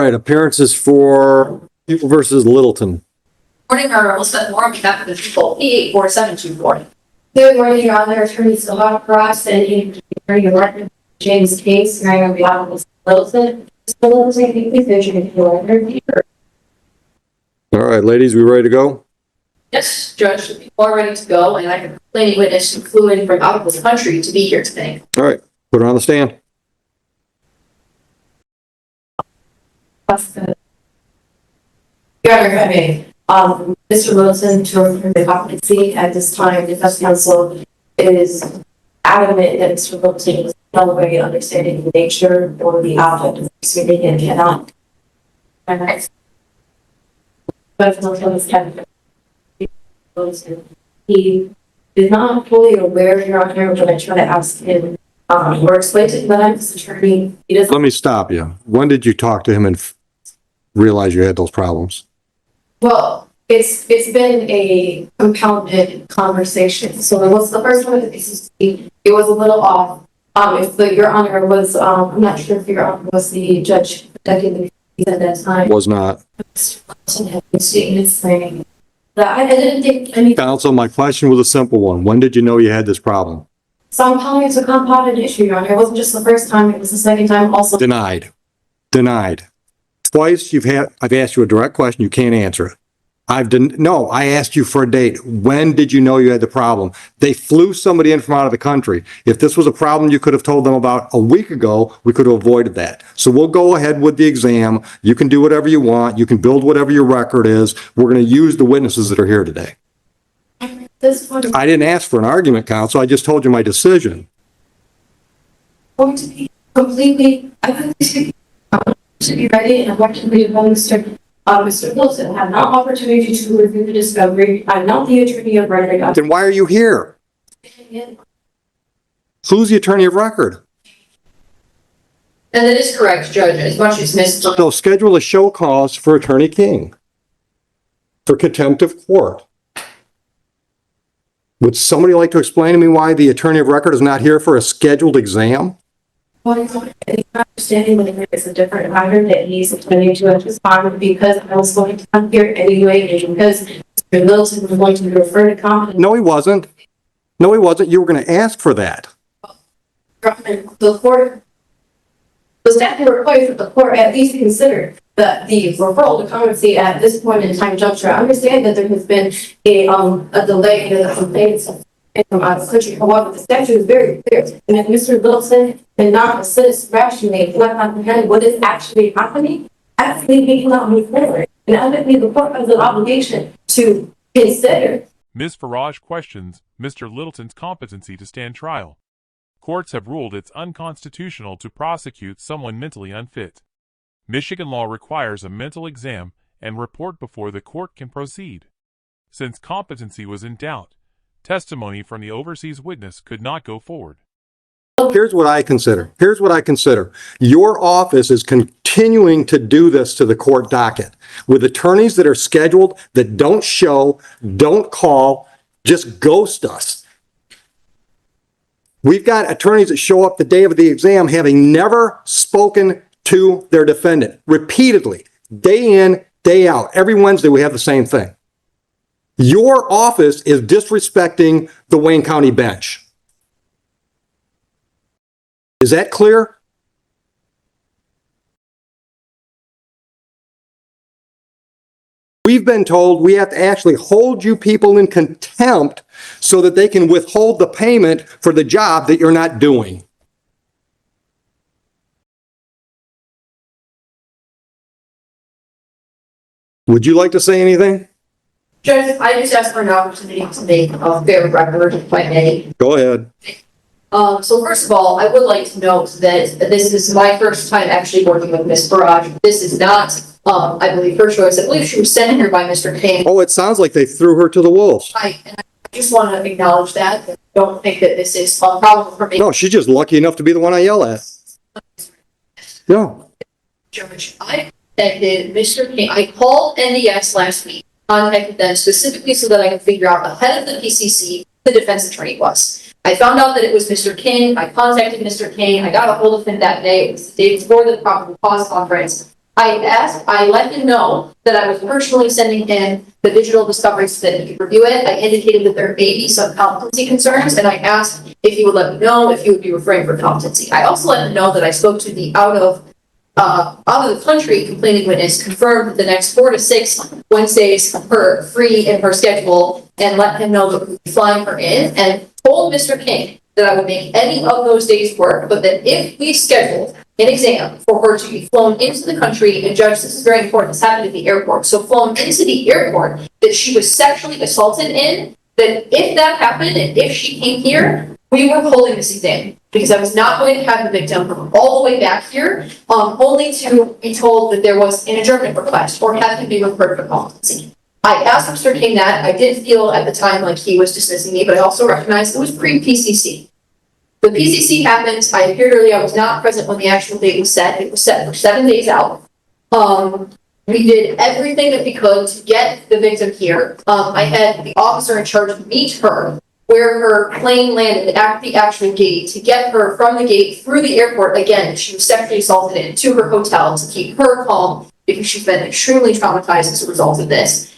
right, appearances for People versus Littleton. Morning, Honorable Elizabeth Moore on behalf of the people, E84724. Good morning, Your Honor. Attorney Silva Cross and Attorney James Case, hearing on behalf of Mr. Littleton. Mr. Littleton, please issue your record. All right, ladies, we ready to go? Yes, Judge, the people are ready to go, and I have a complaining witness who flew in from out of this country to be here today. All right, put her on the stand. Your Honor, I mean, Mr. Littleton, to refer the competency at this time, defense counsel is adamant that Mr. Littleton is no way understanding the nature or the object of the proceeding and cannot. But he is not fully aware, Your Honor, when I try to ask him or explain to him that I'm his attorney. He doesn't. Let me stop you. When did you talk to him and realize you had those problems? Well, it's been a compounded conversation. So it was the first one that it was a little off. If Your Honor was, I'm not sure if Your Honor was the judge protecting the case at that time. Was not. Statement saying that I didn't think any. Counsel, my question was a simple one. When did you know you had this problem? So I'm calling it a compounded issue, Your Honor. It wasn't just the first time; it was the second time also. Denied. Denied. Twice I've asked you a direct question. You can't answer it. No, I asked you for a date. When did you know you had the problem? They flew somebody in from out of the country. If this was a problem you could have told them about a week ago, we could have avoided that. So we'll go ahead with the exam. You can do whatever you want. You can build whatever your record is. We're going to use the witnesses that are here today. This one is I didn't ask for an argument, counsel. I just told you my decision. going to be completely. I think to be ready and what can be administered. Mr. Wilson had no opportunity to review the discovery. I'm not the attorney of record. Then why are you here? Who's the attorney of record? And that is correct, Judge, as much as Mr. So schedule a show cause for Attorney King for contempt of court. Would somebody like to explain to me why the attorney of record is not here for a scheduled exam? What is understanding that there is a different matter that he's attending to at this time because I was going to come here anyway and because Mr. Wilson was going to refer to competency. No, he wasn't. No, he wasn't. You were going to ask for that. The court, the statute requires that the court at least consider the referral to competency at this point in time juncture. I understand that there has been a delay in the complaints from out of the country. However, the statute is very clear. And if Mr. Wilson did not assist rationally, not comprehend what is actually happening, actually he cannot move forward. And I think the court has an obligation to consider. Ms. Farage questions Mr. Littleton's competency to stand trial. Courts have ruled it's unconstitutional to prosecute someone mentally unfit. Michigan law requires a mental exam and report before the court can proceed. Since competency was in doubt, testimony from the overseas witness could not go forward. Here's what I consider. Your office is continuing to do this to the court docket with attorneys that are scheduled, that don't show, don't call, just ghost us. We've got attorneys that show up the day of the exam having never spoken to their defendant repeatedly, day in, day out. Every Wednesday we have the same thing. Your office is disrespecting the Wayne County bench. Is that clear? We've been told we have to actually hold you people in contempt so that they can withhold the payment for the job that you're not doing. Would you like to say anything? Judge, I just asked for an opportunity to make a fair record, if I may. Go ahead. So first of all, I would like to note that this is my first time actually working with Ms. Farage. This is not, I believe, her choice. I believe she was sent here by Mr. King. Oh, it sounds like they threw her to the wolves. I just want to acknowledge that. I don't think that this is a problem for me. No, she's just lucky enough to be the one I yell at. Yeah. Judge, I contacted Mr. King. I called NDS last week, contacted them specifically so that I could figure out ahead of the PCC who the defense attorney was. I found out that it was Mr. King. I contacted Mr. King. I got a hold of him that day. It was the day before the probable cause conference. I let him know that I was personally sending him the digital discovery so that he could review it. I indicated that there may be some competency concerns, and I asked if he would let me know if he would be referring for competency. I also let him know that I spoke to the out of the country complaining witness, confirmed that the next 4 to 6 Wednesdays are free in her schedule, and let him know that we would be flying her in, and told Mr. King that I would make any of those days work, but that if we scheduled an exam for her to be flown into the country, and Judge, this is very important, this happened at the airport, so flown into the airport, that she was sexually assaulted in, that if that happened, and if she came here, we were holding this exam, because I was not going to have the victim come all the way back here, only to be told that there was an adjournment request, or have him be referred for competency. I asked Mr. King that. I did feel at the time like he was dismissing me, but I also recognized it was pre-PCC. The PCC happened. I appeared early. I was not present when the actual date was set. It was set for 7 days out. We did everything that we could to get the victim here. I had the officer in charge meet her where her plane landed at the actual gate to get her from the gate through the airport. Again, she was sexually assaulted into her hotel to keep her calm because she's been extremely traumatized as a result of this.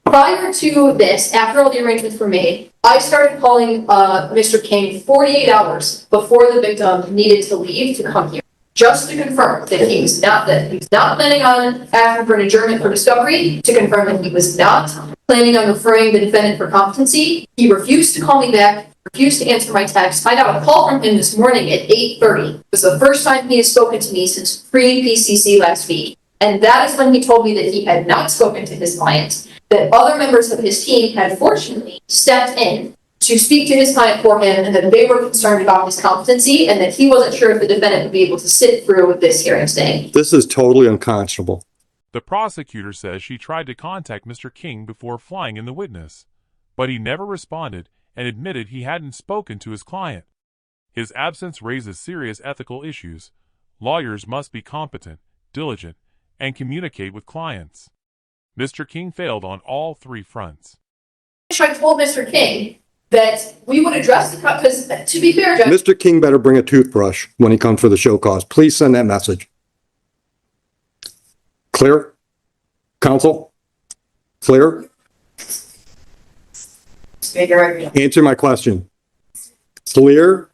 Prior to this, after all the arrangements were made, I started calling Mr. King 48 hours before the victim needed to leave to come here, just to confirm that he was not planning on asking for an adjournment for discovery, to confirm that he was not planning on referring the defendant for competency. He refused to call me back, refused to answer my text. I got a call from him this morning at 8:30. It was the first time he has spoken to me since pre-PCC last week. And that is when he told me that he had not spoken to his client, that other members of his team had fortunately stepped in to speak to his client for him, and that they were concerned about his competency, and that he wasn't sure if the defendant would be able to sit through with this hearing today. This is totally unconscionable. The prosecutor says she tried to contact Mr. King before flying in the witness, but he never responded and admitted he hadn't spoken to his client. His absence raises serious ethical issues. Lawyers must be competent, diligent, and communicate with clients. Mr. King failed on all 3 fronts. I told Mr. King that we would address the, because to be fair, Judge, Mr. King better bring a toothbrush when he comes for the show cause. Please send that message. Clear? Counsel? Clear? Answer my question. Clear?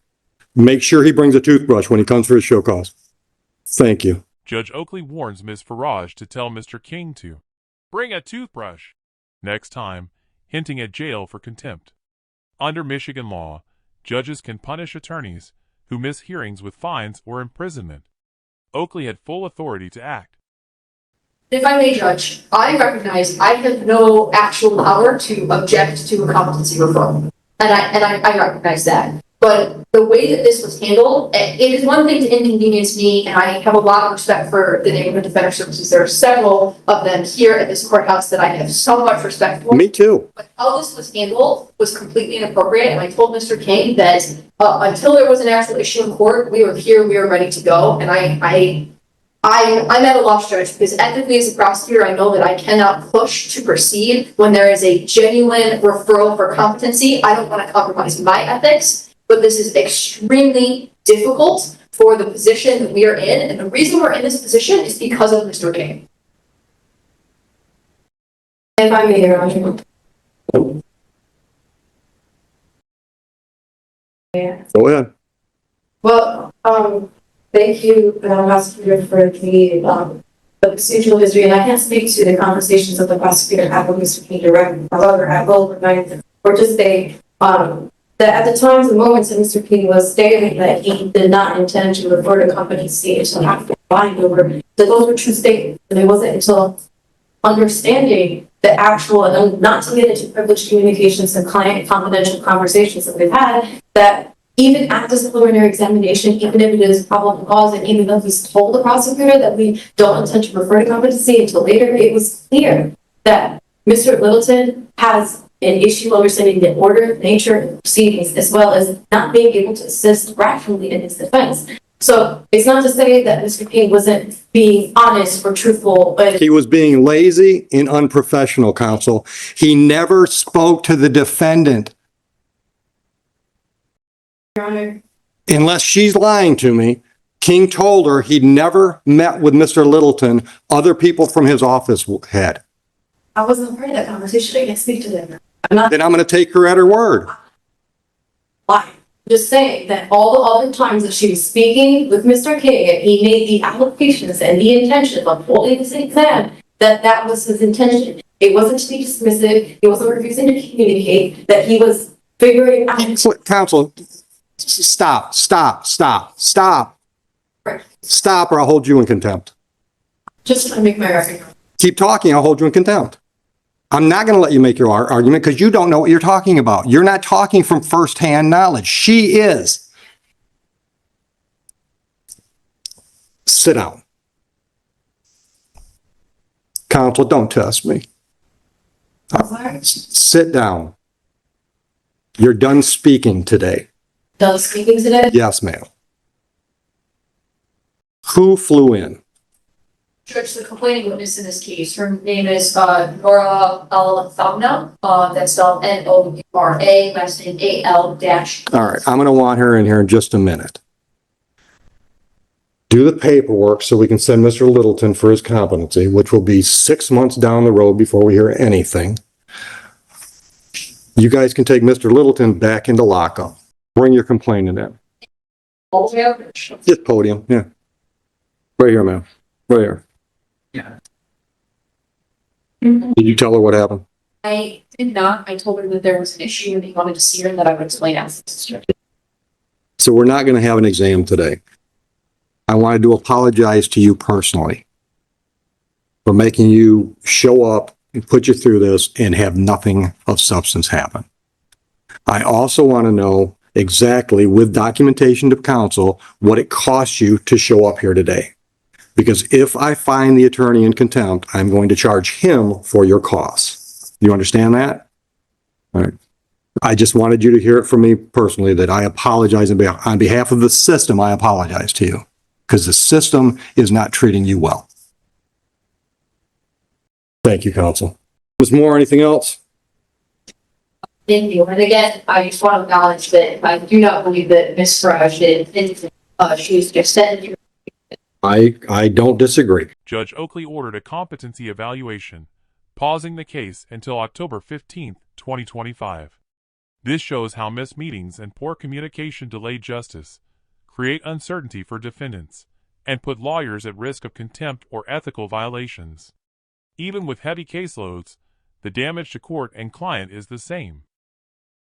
Make sure he brings a toothbrush when he comes for his show cause. Thank you. Judge Oakley warns Ms. Farage to tell Mr. King to bring a toothbrush next time, hinting at jail for contempt. Under Michigan law, judges can punish attorneys who miss hearings with fines or imprisonment. Oakley had full authority to act. if I may, Judge, I recognize I have no actual power to object to a competency referral. And I recognize that. But the way that this was handled, it is one thing to inconvenience me, and I have a lot of respect for the Neighborhood Defender Services. There are several of them here at this courthouse that I have so much respect for. Me too. But how this was handled was completely inappropriate, and I told Mr. King that until there was an actual issue in court, we were here, we were ready to go, and I'm at a loss, Judge, because ethically as a prosecutor, I know that I cannot push to proceed when there is a genuine referral for competency. I don't want to compromise my ethics, but this is extremely difficult for the position that we are in, and the reason we're in this position is because of Mr. King. If I may, Your Honor. Yeah. Go ahead. Well, thank you, prosecutor, for the procedural history, and I can't speak to the conversations of the prosecutor had with Mr. King directly. However, I will remind or just say that at the times and moments that Mr. King was stating that he did not intend to refer to competency until after buying over, that those were true statements, and it wasn't until understanding the actual, and not to get into privileged communications and client confidential conversations that we've had, that even at this preliminary examination, even if it is probable cause, and even though he's told the prosecutor that we don't intend to refer to competency until later, it was clear that Mr. Littleton has an issue understanding the order, nature, and proceedings, as well as not being able to assist rationally in his defense. So it's not to say that Mr. King wasn't being honest or truthful, but He was being lazy and unprofessional, counsel. He never spoke to the defendant. Your Honor, Unless she's lying to me, King told her he'd never met with Mr. Littleton. Other people from his office had. I wasn't part of that conversation. I can't speak to them. I'm not Then I'm going to take her at her word. lying. Just saying that all the other times that she was speaking with Mr. King and he made the applications and the intention of holding this exam, that was his intention. It wasn't to be dismissive. He wasn't refusing to communicate, that he was figuring out. Counsel, stop, or I'll hold you in contempt. Just trying to make my argument. Keep talking, I'll hold you in contempt. I'm not going to let you make your argument because you don't know what you're talking about. You're not talking from firsthand knowledge. She is. Sit down. Counsel, don't test me. Sit down. You're done speaking today. Done speaking today? Yes, ma'am. Who flew in? Judge, the complaining witness in this case, her name is Nora Alfamna, that's spelled Nora, last name AL dash. All right, I'm going to want her in here in just a minute. Do the paperwork so we can send Mr. Littleton for his competency, which will be 6 months down the road before we hear anything. You guys can take Mr. Littleton back into lockup. Bring your complainant in. This podium, yeah. Right here, ma'am. Right here. Yeah. Did you tell her what happened? I did not. I told her that there was an issue and he wanted to see her and that I would explain as instructed. So we're not going to have an exam today. I wanted to apologize to you personally for making you show up and put you through this and have nothing of substance happen. I also want to know exactly, with documentation to counsel, what it costs you to show up here today. Because if I find the attorney in contempt, I'm going to charge him for your costs. You understand that? All right. I just wanted you to hear it from me personally that I apologize on behalf of the system. I apologize to you because the system is not treating you well. Thank you, counsel. Ms. Moore, anything else? Thank you. And again, I just want to acknowledge that I do not believe that Ms. Farage did anything. She was just sent here. I don't disagree. Judge Oakley ordered a competency evaluation, pausing the case until October 15, 2025. This shows how missed meetings and poor communication delay justice, create uncertainty for defendants, and put lawyers at risk of contempt or ethical violations. Even with heavy caseloads, the damage to court and client is the same.